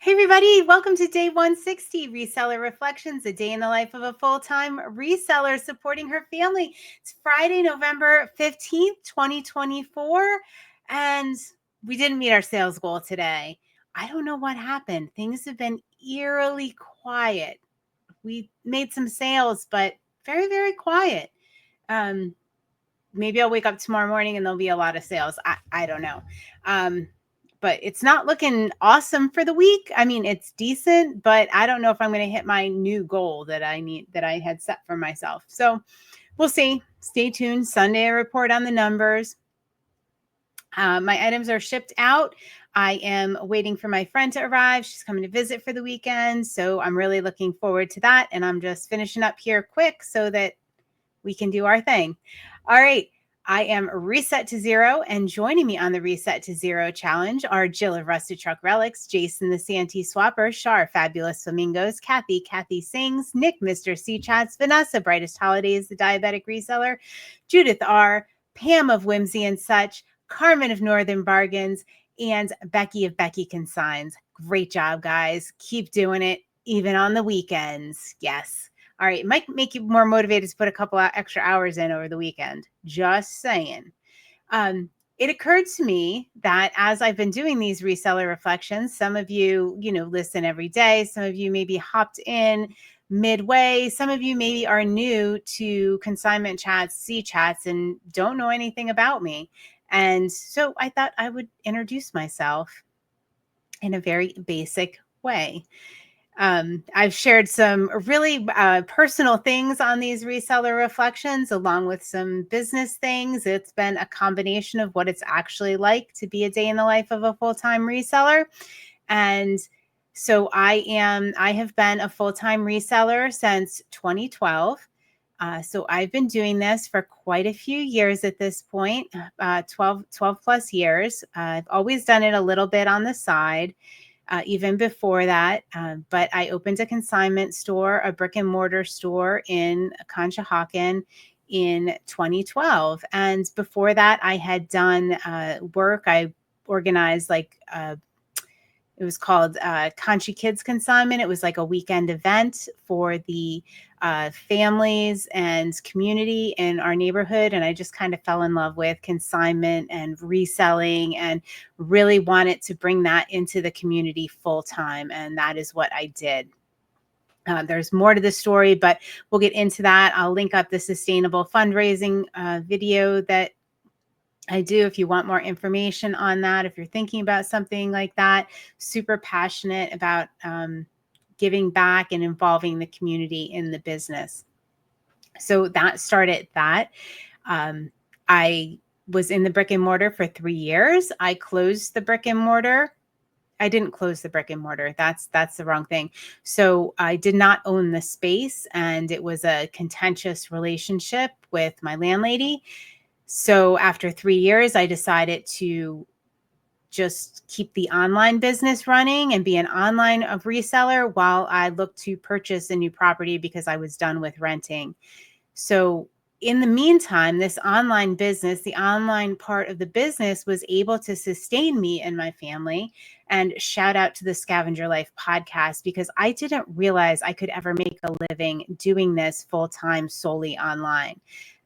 Hey everybody, welcome to day 160, Reseller Reflections, a day in the life of a full-time reseller supporting her family. It's Friday, November 15th, 2024, and we didn't meet our sales goal today. I don't know what happened. Things have been eerily quiet. We made some sales, but very, very quiet. Maybe I'll wake up tomorrow morning and there'll be a lot of sales. I don't know. But it's not looking awesome for the week. I mean, it's decent, but I don't know if I'm going to hit my new goal that I had set for myself. So we'll see. Stay tuned. Sunday, I report on the numbers. My items are shipped out. I am waiting for my friend to arrive. She's coming to visit for the weekend. So I'm really looking forward to that. And I'm just finishing up here quick so that we can do our thing. All right. I am reset to zero, and joining me on the Reset to Zero challenge are Jill of Rusted Truck Relics, Jason the Santee Swapper, Char Fabulous Flamingos, Kathy Singz, Nick Mr. C Chats, Vanessa Brightest Holidays, the Diabetic Reseller, Judith R, Pam of Whimsy and Such, Carmen of Northern Bargains, and Becky of Becky Consigns. Great job, guys. Keep doing it, even on the weekends. Yes. All right, it might make you more motivated to put a couple extra hours in over the weekend. Just saying. It occurred to me that as I've been doing these reseller reflections, some of you, listen every day. Some of you maybe hopped in midway. Some of you maybe are new to Consignment Chats, C Chats, and don't know anything about me. And so I thought I would introduce myself in a very basic way. I've shared some really personal things on these reseller reflections, along with some business things. It's been a combination of what it's actually like to be a day in the life of a full-time reseller. And so I have been a full-time reseller since 2012. So I've been doing this for quite a few years at this point, 12 plus years. I've always done it a little bit on the side. Even before that. But I opened a consignment store, a brick and mortar store in Conshohocken in 2012. And before that, I had done work. I organized it was called Conchi Kids Consignment. It was like a weekend event for the families and community in our neighborhood. And I just kind of fell in love with consignment and reselling and really wanted to bring that into the community full time. And that is what I did. There's more to the story, but we'll get into that. I'll link up the sustainable fundraising video that I do if you want more information on that. If you're thinking about something like that, super passionate about giving back and involving the community in the business. So that started that. I was in the brick and mortar for 3 years. I closed the brick and mortar. I didn't close the brick and mortar. That's the wrong thing. So I did not own the space, and it was a contentious relationship with my landlady. So after 3 years, I decided to just keep the online business running and be an online reseller while I looked to purchase a new property because I was done with renting. So in the meantime, this online business, the online part of the business, was able to sustain me and my family. And shout out to the Scavenger Life podcast, because I didn't realize I could ever make a living doing this full time solely online.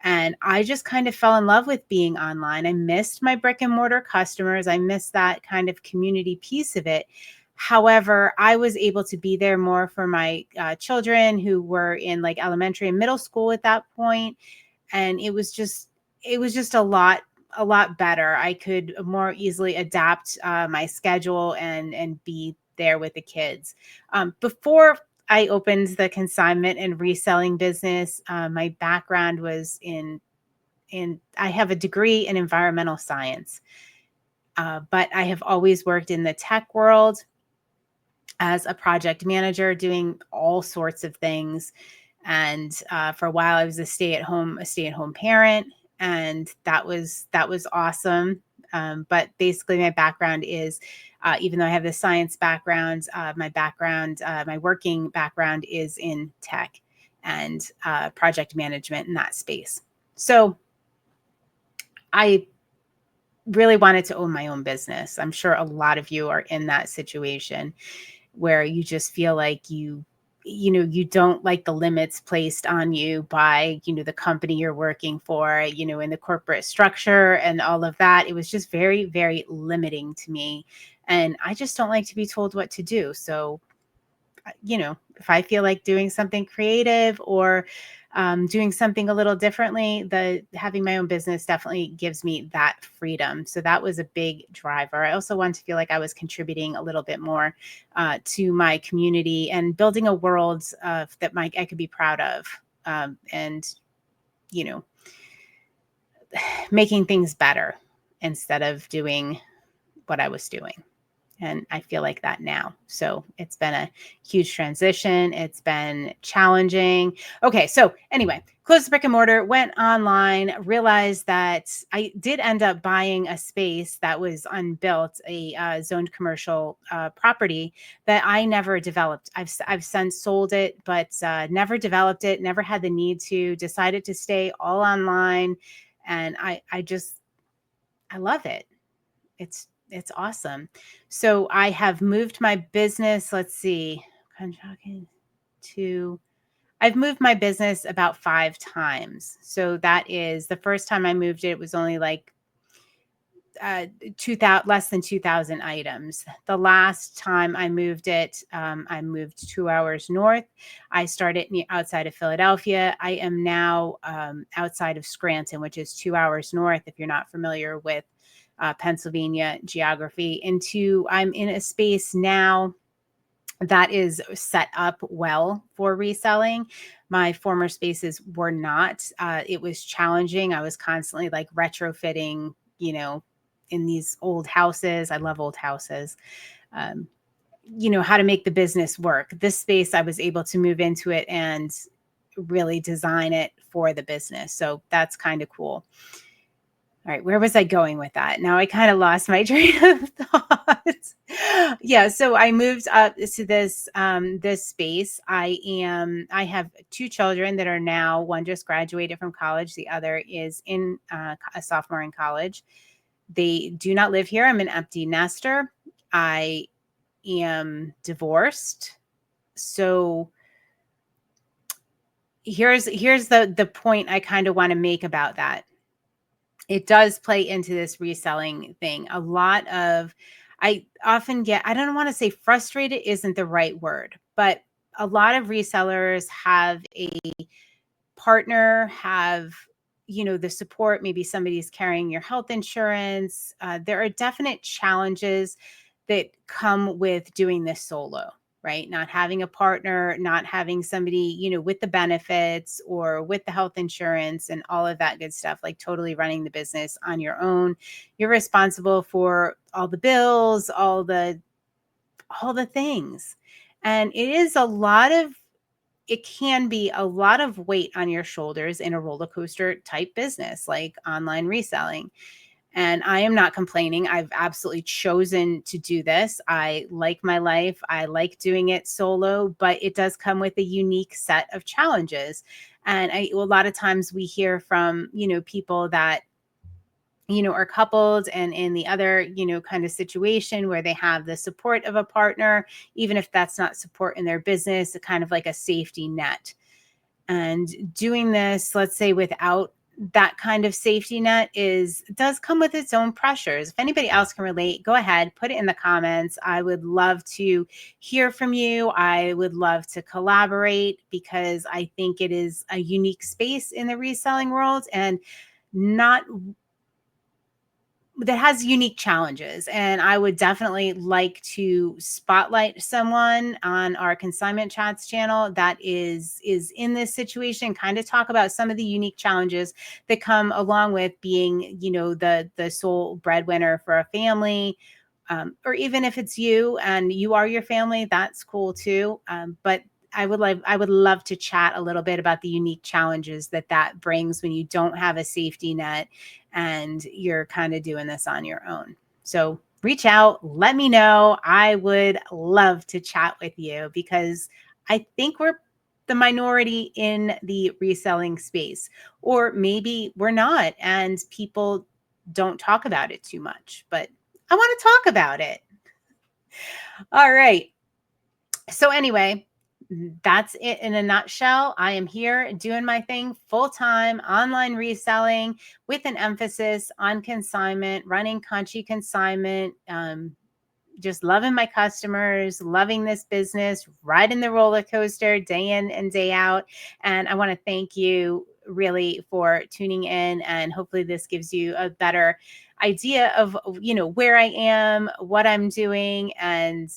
And I just kind of fell in love with being online. I missed my brick and mortar customers. I missed that kind of community piece of it. However, I was able to be there more for my children who were in like elementary and middle school at that point. And it was just a lot better. I could more easily adapt my schedule and be there with the kids. Before I opened the consignment and reselling business, my background was in I have a degree in environmental science, but I have always worked in the tech world as a project manager, doing all sorts of things. And for a while, I was a stay-at-home parent, and that was awesome. But basically, my background is, even though I have the science background, my working background is in tech and project management in that space. So I really wanted to own my own business. I'm sure a lot of you are in that situation. where you just feel like you don't like the limits placed on you by, the company you're working for, in the corporate structure and all of that. It was just very, very limiting to me. And I just don't like to be told what to do. So, if I feel like doing something creative or doing something a little differently, having my own business definitely gives me that freedom. So that was a big driver. I also wanted to feel like I was contributing a little bit more to my community and building a world that I could be proud of, and you know, making things better instead of doing what I was doing. And I feel like that now. So it's been a huge transition. It's been challenging. Okay. So anyway, closed the brick and mortar, went online, realized that I did end up buying a space that was unbuilt, a zoned commercial property that I never developed. I've since sold it, but never developed it, never had the need to, decided to stay all online. And I love it. It's awesome. So I have moved my business. Let's see. I've moved my business about 5 times. So that is the first time I moved it was only like 2,000, less than 2,000 items. The last time I moved it, I moved 2 hours north. I started outside of Philadelphia. I am now outside of Scranton, which is 2 hours north. If you're not familiar with Pennsylvania geography. And I'm in a space now that is set up well for reselling. My former spaces were not. It was challenging. I was constantly like retrofitting, in these old houses. I love old houses. How to make the business work. This space, I was able to move into it and really design it for the business. So that's kind of cool. All right, where was I going with that? Now I kind of lost my train of thought. Yeah, so I moved up to this space. I have 2 children that are now, one just graduated from college, the other is in a sophomore in college. They do not live here. I'm an empty nester. I am divorced. So here's the point I kind of want to make about that. It does play into this reselling thing. I often get, I don't want to say frustrated isn't the right word, but a lot of resellers have a partner, have, the support. Maybe somebody's carrying your health insurance. There are definite challenges that come with doing this solo, right? Not having a partner, not having somebody, with the benefits or with the health insurance and all of that good stuff, like totally running the business on your own. You're responsible for all the bills, all the things. And it can be a lot of weight on your shoulders in a roller coaster type business like online reselling. And I am not complaining. I've absolutely chosen to do this. I like my life. I like doing it solo, but it does come with a unique set of challenges. And a lot of times we hear from, people that, are coupled and in the other, kind of situation where they have the support of a partner, even if that's not support in their business, kind of like a safety net. And doing this, let's say without that kind of safety net does come with its own pressures. If anybody else can relate, go ahead, put it in the comments. I would love to hear from you. I would love to collaborate because I think it is a unique space in the reselling world and that has unique challenges. And I would definitely like to spotlight someone on our Consignment Chats channel that is in this situation, kind of talk about some of the unique challenges that come along with being, the sole breadwinner for a family. Or even if it's you and you are your family, that's cool too. But I would love to chat a little bit about the unique challenges that brings when you don't have a safety net and you're kind of doing this on your own. So reach out, let me know. I would love to chat with you because I think we're the minority in the reselling space, or maybe we're not and people don't talk about it too much, but I want to talk about it. All right. So anyway, that's it in a nutshell. I am here doing my thing full-time, online reselling with an emphasis on consignment, running Country Consignment, just loving my customers, loving this business, riding the roller coaster day in and day out. And I want to thank you really for tuning in, and hopefully this gives you a better idea of, where I am, what I'm doing, and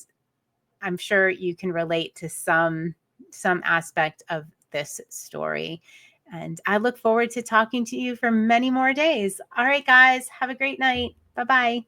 I'm sure you can relate to some aspect of this story. And I look forward to talking to you for many more days. All right, guys, have a great night. Bye-bye.